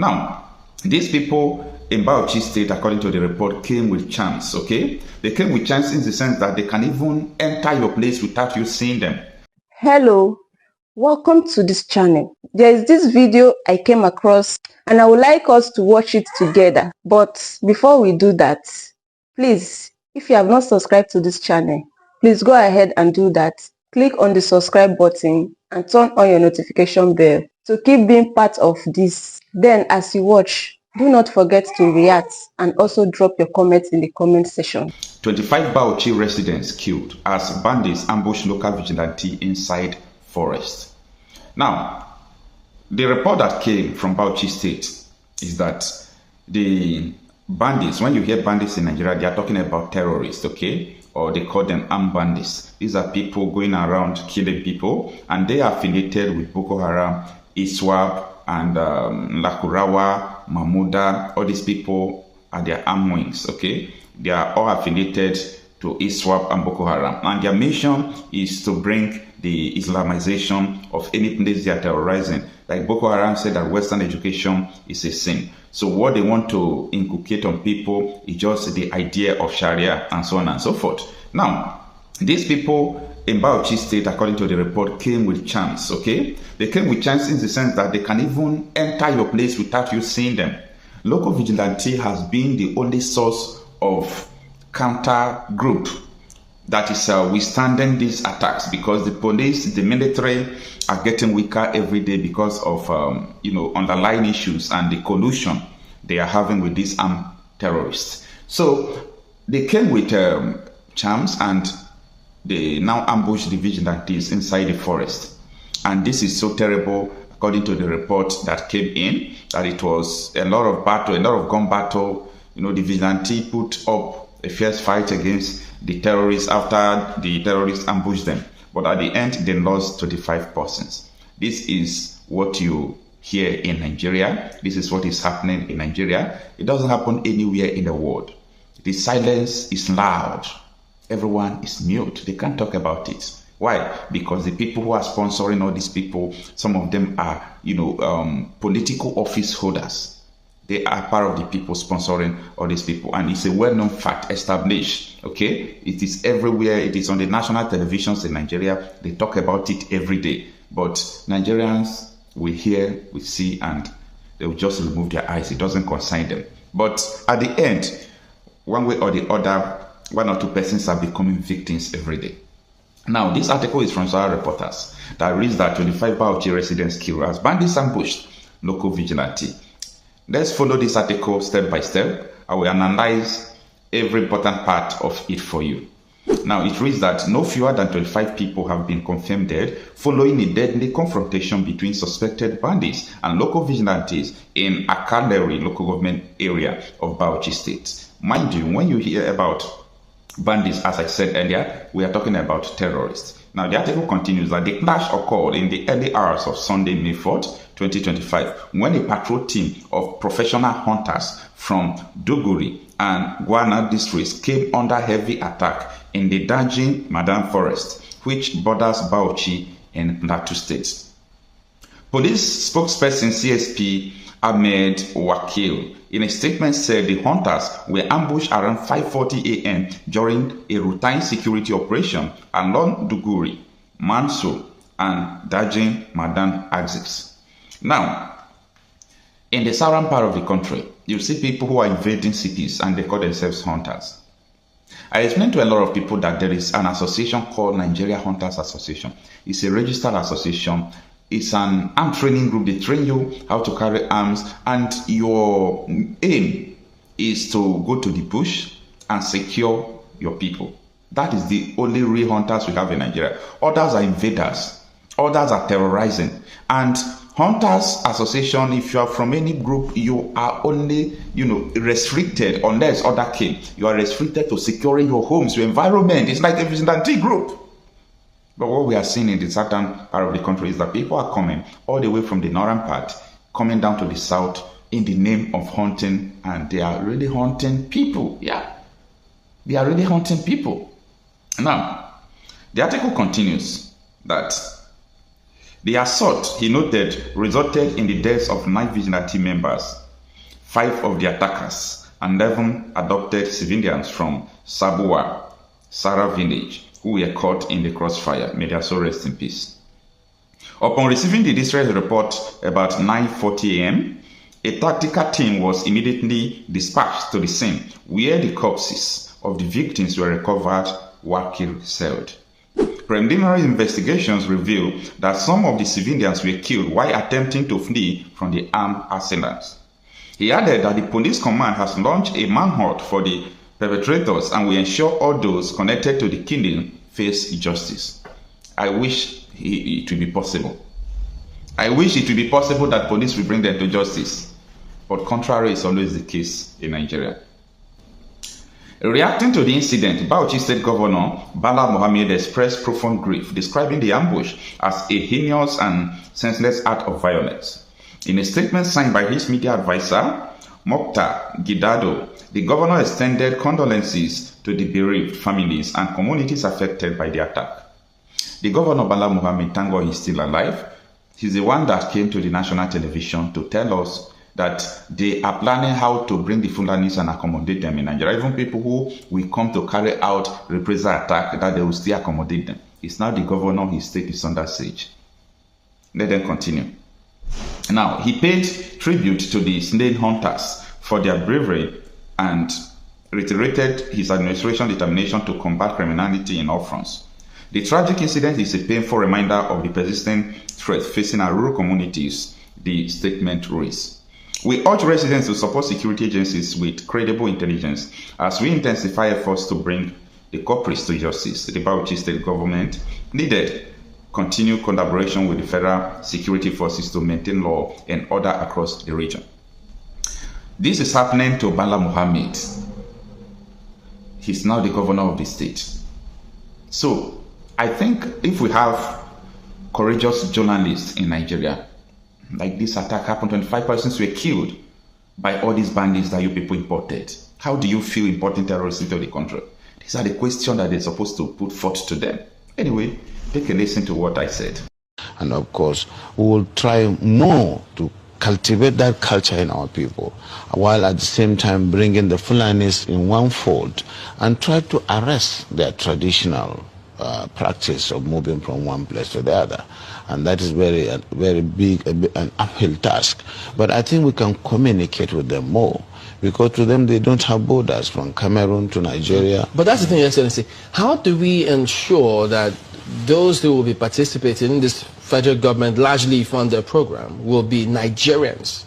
Now, these people in Bauchi State, according to the report, came with chance, okay? They came with chance in the sense that they can even enter your place without you seeing them. Hello, welcome to this channel. There is this video I came across and I would like us to watch it together. But before we do that, please, if you have not subscribed to this channel, please go ahead and do that. Click on the subscribe button and turn on your notification bell to keep being part of this. Then as you watch, do not forget to react and also drop your comments in the comment section. 25 Bauchi residents killed as bandits ambush local vigilante inside forest. Now, the report that came from Bauchi State is that the bandits, when you hear bandits in Nigeria, they are talking about terrorists, okay? Or they call them armed bandits. These are people going around killing people, and they are affiliated with Boko Haram, ISWAP, and Lakurawa, Mahmuda. All these people are their armed wings, okay? They are all affiliated to ISWAP and Boko Haram. And their mission is to bring the Islamization of any place they are terrorizing. Like Boko Haram said that Western education is a sin. So what they want to inculcate on people is just the idea of Sharia and so on and so forth. Now, these people in Bauchi State, according to the report, came with chance, okay? They came with chance in the sense that they can even enter your place without you seeing them. Local vigilante has been the only source of counter group that is withstanding these attacks, because the police, the military are getting weaker every day because of underlying issues and the collusion they are having with these armed terrorists. So they came with charms and they now ambush the vigilantes inside the forest. And this is so terrible, according to the report that came in, that it was a lot of battle, a lot of gun battle. The vigilante put up a fierce fight against the terrorists after the terrorists ambushed them. But at the end, they lost 25 persons. This is what you hear in Nigeria. This is what is happening in Nigeria. It doesn't happen anywhere in the world. The silence is loud. Everyone is mute. They can't talk about it. Why? Because the people who are sponsoring all these people, some of them are, political office holders. They are part of the people sponsoring all these people. And it's a well-known fact, established, okay? It is everywhere. It is on the national televisions in Nigeria. They talk about it every day. But Nigerians will hear, will see, and they will just remove their eyes. It doesn't concern them. But at the end, one way or the other, one or two persons are becoming victims every day. Now, this article is from Sahara Reporters that reads that 25 Bauchi residents killed as bandits ambushed local vigilante. Let's follow this article step by step. I will analyze every important part of it for you. Now, it reads that no fewer than 25 people have been confirmed dead following a deadly confrontation between suspected bandits and local vigilantes in Akaleri local government area of Bauchi State. Mind you, when you hear about bandits, as I said earlier, we are talking about terrorists. Now, the article continues that the clash occurred in the early hours of Sunday, May 4th, 2025, when a patrol team of professional hunters from Duguri and Guana districts came under heavy attack in the Dajin Madan forest, which borders Bauchi in Plateau State. Police spokesperson CSP Ahmed Wakil in a statement said the hunters were ambushed around 5:40 a.m. during a routine security operation along Duguri, Manso, and Dajin Madan axis. Now, in the southern part of the country, you see people who are invading cities and they call themselves hunters. I explained to a lot of people that there is an association called Nigeria Hunters Association. It's a registered association. It's an arm training group. They train you how to carry arms, and your aim is to go to the bush and secure your people. That is the only real hunters we have in Nigeria. Others are invaders. Others are terrorizing. And Hunters Association, if you are from any group, you are only, restricted, unless other came. You are restricted to securing your homes, your environment. It's like a vigilante group. But what we are seeing in the southern part of the country is that people are coming all the way from the northern part, coming down to the south in the name of hunting, and they are really hunting people. Yeah, they are really hunting people. Now, the article continues that The assault, he noted, resulted in the deaths of 9 vigilante members, 5 of the attackers, and 11 adopted civilians from Sabuwa, Sara village, who were caught in the crossfire. May their soul rest in peace. Upon receiving the distress report about 9:40 a.m., a tactical team was immediately dispatched to the scene where the corpses of the victims were recovered while killed. Preliminary investigations revealed that some of the civilians were killed while attempting to flee from the armed assailants. He added that the police command has launched a manhunt for the perpetrators and will ensure all those connected to the killing face justice. I wish it would be possible. I wish it would be possible that police will bring them to justice, but contrary is always the case in Nigeria. Reacting to the incident, Bauchi State Governor Bala Mohammed expressed profound grief, describing the ambush as a heinous and senseless act of violence. In a statement signed by his media advisor, Mokhtar Gidado, the governor extended condolences to the bereaved families and communities affected by the attack. The governor Bala Mohammed, thank God he's still alive. He's the one that came to the national television to tell us that they are planning how to bring the Fulanis and accommodate them in Nigeria. Even people who will come to carry out reprisal attack, that they will still accommodate them. It's now the governor, his state is under siege. Let them continue. Now, he paid tribute to the slain hunters for their bravery and reiterated his administration's determination to combat criminality in all fronts. The tragic incident is a painful reminder of the persistent threat facing our rural communities, the statement raised. We urge residents to support security agencies with credible intelligence as we intensify efforts to bring the culprits to justice. The Bauchi state government needed continued collaboration with the federal security forces to maintain law and order across the region. This is happening to Bala Mohammed. He's now the governor of the state. So I think if we have courageous journalists in Nigeria, like this attack happened, 25 persons were killed by all these bandits that you people imported. How do you feel importing terrorists into the country? These are the questions that they're supposed to put forth to them. Anyway, take a listen to what I said. And of course, we will try more to cultivate that culture in our people, while at the same time bringing the Fulanis in one fold and try to arrest their traditional practice of moving from one place to the other. And that is very big, an uphill task. But I think we can communicate with them more, because to them they don't have borders from Cameroon to Nigeria. But that's the thing, Excellency. How do we ensure that those who will be participating in this federal government largely funded program will be Nigerians?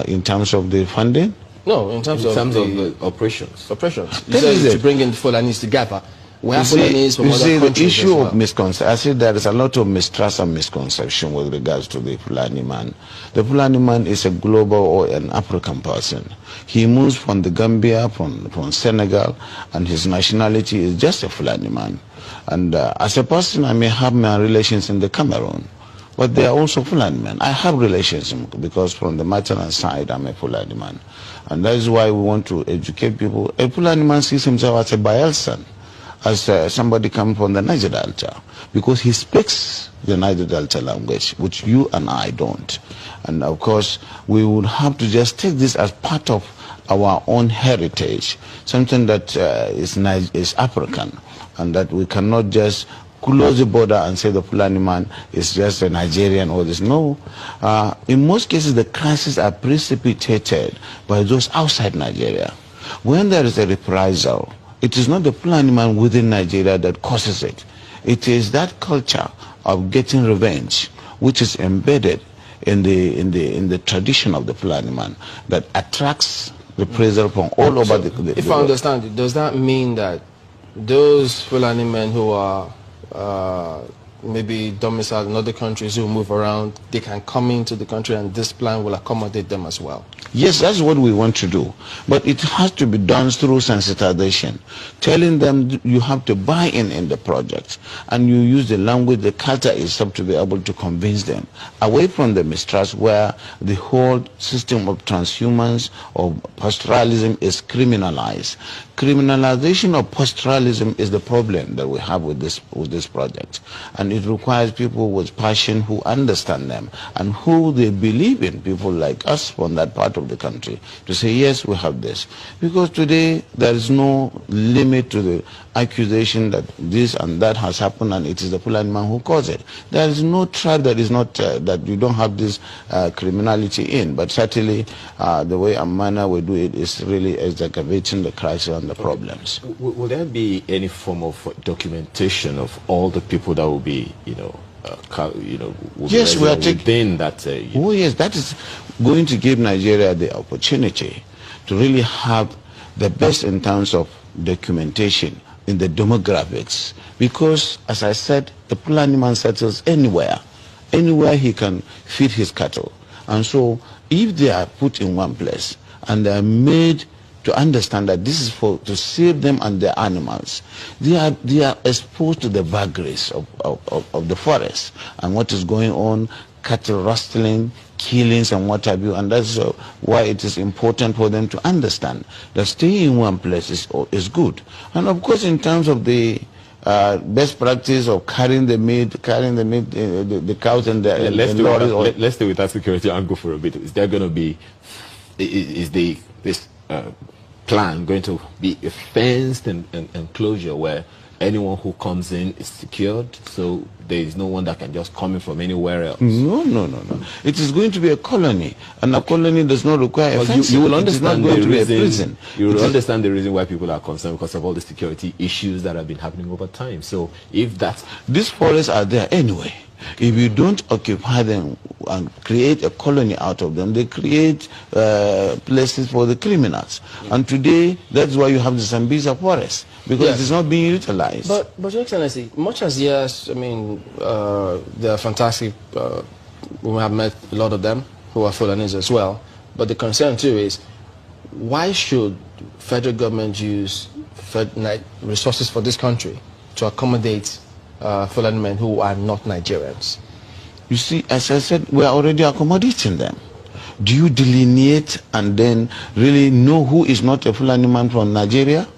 In terms of the funding? No, in terms of the operations. Operations. You said to bring in the Fulanis together. You see, the issue of misconception, I see there is a lot of mistrust and misconception with regards to the Fulani man. The Fulani man is a global or an African person. He moves from the Gambia, from Senegal, and his nationality is just a Fulani man. And as a person, I may have my relations in the Cameroon, but they are also Fulani men. I have relations because from the maternal side, I'm a Fulani man. And that is why we want to educate people. A Fulani man sees himself as a Bayelsan, as somebody coming from the Niger Delta, because he speaks the Niger Delta language, which you and I don't. And of course, we would have to just take this as part of our own heritage, something that is African, and that we cannot just close the border and say the Fulani man is just a Nigerian or this. No. In most cases, the crises are precipitated by those outside Nigeria. When there is a reprisal, it is not the Fulani man within Nigeria that causes it. It is that culture of getting revenge, which is embedded in the tradition of the Fulani man, that attracts reprisal from all over the If I understand it, does that mean that those Fulani men who are maybe domiciled in other countries, who move around, they can come into the country and this plan will accommodate them as well? Yes, that's what we want to do. But it has to be done through sensitization, telling them you have to buy in the project, and you use the language, the culture itself to be able to convince them, away from the mistrust where the whole system of transhumance or pastoralism is criminalized. Criminalization of pastoralism is the problem that we have with this project. And and it requires people with passion who understand them and who they believe in, people like us from that part of the country, to say, yes, we have this. Because today there is no limit to the accusation that this and that has happened and it is the Fulani man who caused it. There is no tribe that is not, that you don't have this criminality in, but certainly the way and manner we do it is really exacerbating the crisis and the problems. Will there be any form of documentation of all the people that will be, yes, we are within that? Oh yes, that is going to give Nigeria the opportunity to really have the best in terms of documentation in the demographics, because as I said, the Fulani man settles anywhere he can feed his cattle. And so if they are put in one place and they are made to understand that this is to save them and their animals, they are exposed to the vagaries of the forest and what is going on, cattle rustling, killings and what have you, and that's why it is important for them to understand that staying in one place is good. And of course, in terms of the best practice of carrying the meat, the cows and the let's stay with that security angle for a bit. Is there going to be, this plan going to be a fenced enclosure where anyone who comes in is secured, so there is no one that can just come in from anywhere else? No. It is going to be a colony, and a colony does not require a fence. You will understand the reason. You will understand the reason why people are concerned, because of all the security issues that have been happening over time. So if that's... These forests are there anyway. If you don't occupy them and create a colony out of them, they create places for the criminals. And today, that's why you have the Sambisa forest, because it is not being utilized. But Your Excellency, much as yes, I mean, they are fantastic. We have met a lot of them who are Fulanis as well. But the concern too is, why should federal government use resources for this country to accommodate Fulani men who are not Nigerians? You see, as I said, we are already accommodating them. Do you delineate and then really know who is not a Fulani man from Nigeria?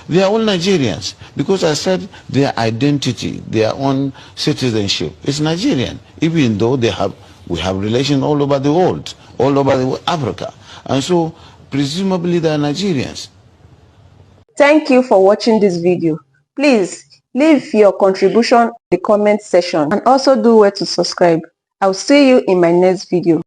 They are all Nigerians, because I said their identity, their own citizenship is Nigerian, even though we have relations all over the world, all over Africa. And so, presumably they are Nigerians. Thank you for watching this video. Please leave your contribution in the comment section and also do well to subscribe. I'll see you in my next video.